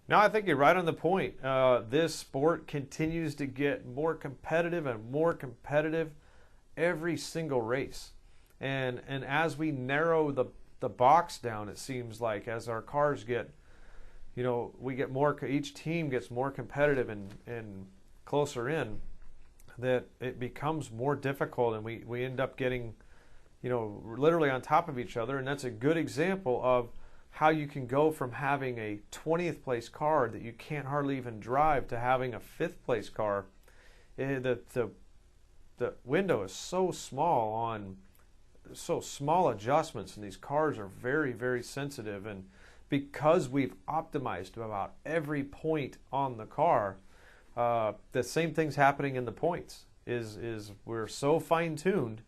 No, I think you're right on the point. This sport continues to get more competitive and more competitive every single race. And as we narrow the box down, it seems like as our cars get, we get more, each team gets more competitive and closer in, that it becomes more difficult and we end up getting, literally on top of each other. And that's a good example of how you can go from having a 20th place car that you can't hardly even drive to having a 5th place car. The window is so small on so small adjustments, and these cars are very, very sensitive. And because we've optimized about every point on the car, the same thing's happening in the points. Is we're so fine-tuned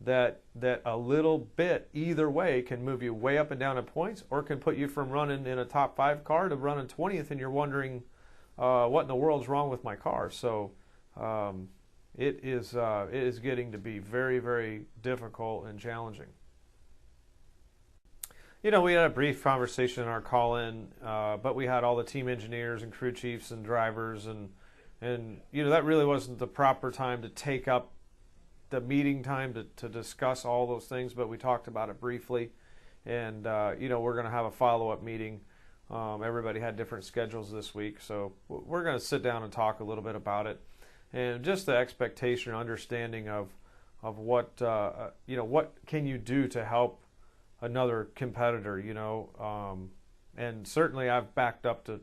that a little bit either way can move you way up and down in points, or can put you from running in a top 5 car to running 20th, and you're wondering what in the world's wrong with my car. So it is getting to be very, very difficult and challenging. We had a brief conversation in our call-in, but we had all the team engineers and crew chiefs and drivers, and that really wasn't the proper time to take up the meeting time to discuss all those things, but we talked about it briefly. And we're going to have a follow-up meeting. Everybody had different schedules this week, so we're going to sit down and talk a little bit about it, and just the expectation and understanding of what what can you do to help another competitor. And certainly I've backed up to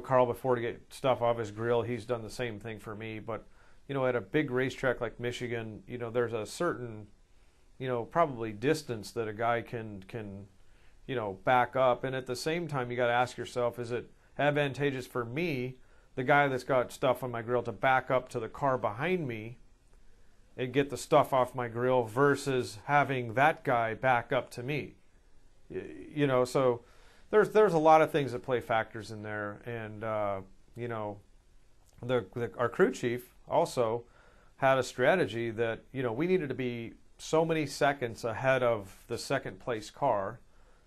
Carl before to get stuff off his grill. He's done the same thing for me. But at a big racetrack like Michigan, there's a certain probably distance that a guy can back up. And at the same time, you got to ask yourself, is it advantageous for me, the guy that's got stuff on my grill, to back up to the car behind me and get the stuff off my grill, versus having that guy back up to me? So there's a lot of things that play factors in there. And our crew chief also had a strategy that we needed to be so many seconds ahead of the second place car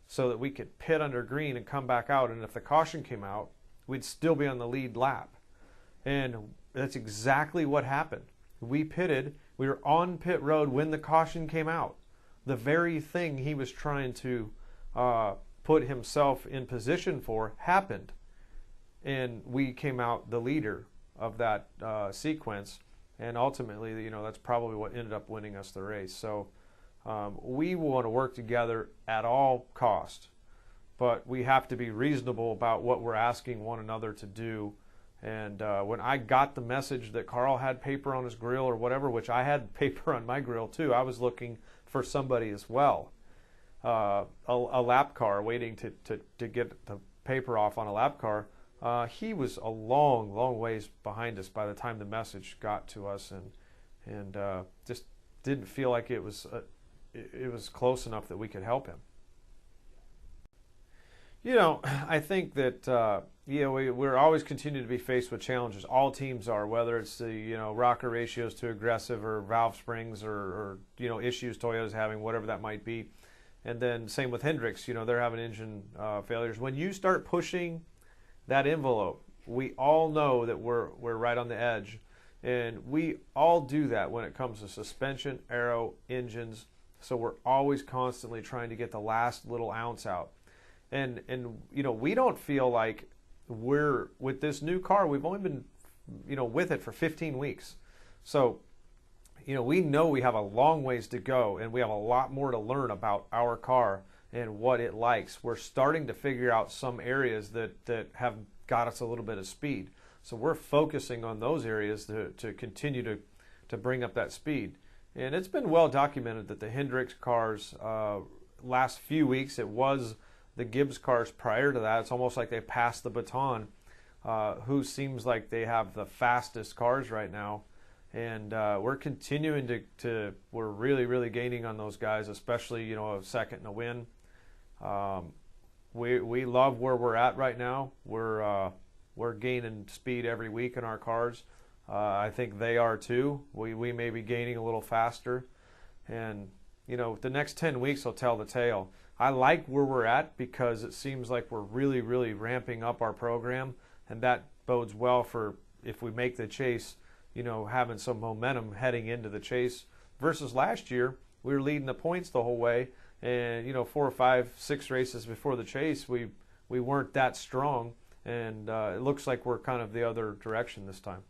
so that we could pit under green and come back out, and if the caution came out, we'd still be on the lead lap. And that's exactly what happened. We pitted, we were on pit road when the caution came out. The very thing he was trying to put himself in position for happened, and we came out the leader of that sequence, and ultimately, that's probably what ended up winning us the race. So we want to work together at all cost, but we have to be reasonable about what we're asking one another to do. And when I got the message that Carl had paper on his grill or whatever, which I had paper on my grill too, I was looking for somebody as well, a lap car, waiting to get the paper off on a lap car. He was a long, long ways behind us by the time the message got to us, and just didn't feel like it was close enough that we could help him. I think that we're always continue to be faced with challenges. All teams are, whether it's the rocker ratios too aggressive, or valve springs, or issues Toyota's having, whatever that might be. And then same with Hendricks, they're having engine failures. When you start pushing that envelope, we all know that we're right on the edge, and we all do that when it comes to suspension, aero, engines. So we're always constantly trying to get the last little ounce out, and we don't feel like we're with this new car. We've only been with it for 15 weeks, so we know we have a long ways to go, and we have a lot more to learn about our car and what it likes. We're starting to figure out some areas that have got us a little bit of speed. So we're focusing on those areas to continue to bring up that speed. And it's been well documented that the Hendricks cars, last few weeks, it was the Gibbs cars prior to that. It's almost like they passed the baton. Who seems like they have the fastest cars right now. And we're continuing we're really, really gaining on those guys, especially, a second and a win. We love where we're at right now. We're gaining speed every week in our cars. I think they are too. We may be gaining a little faster, and the next 10 weeks will tell the tale. I like where we're at because it seems like we're really, really ramping up our program, and that bodes well for if we make the chase, you know, having some momentum heading into the chase versus last year. We were leading the points the whole way, and, you know, 4 or 5, 6 races before the chase, we weren't that strong, and it looks like we're kind of the other direction this time.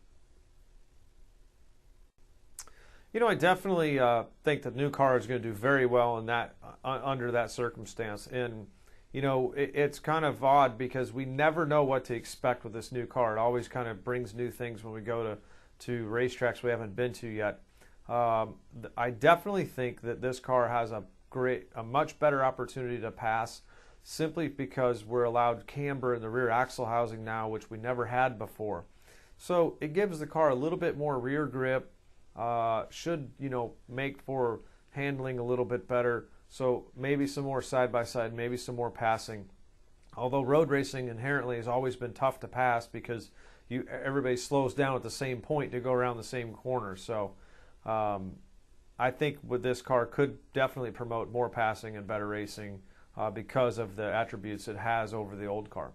You know, I definitely think the new car is going to do very well in that under that circumstance. And, you know, it's kind of odd because we never know what to expect with this new car. It always kind of brings new things when we go to racetracks we haven't been to yet. I definitely think that this car has a much better opportunity to pass simply because we're allowed camber in the rear axle housing now, which we never had before. So it gives the car a little bit more rear grip. Should, you know, make for handling a little bit better. So maybe some more side-by-side, maybe some more passing. Although road racing inherently has always been tough to pass because everybody slows down at the same point to go around the same corner. So I think with this car could definitely promote more passing and better racing because of the attributes it has over the old car.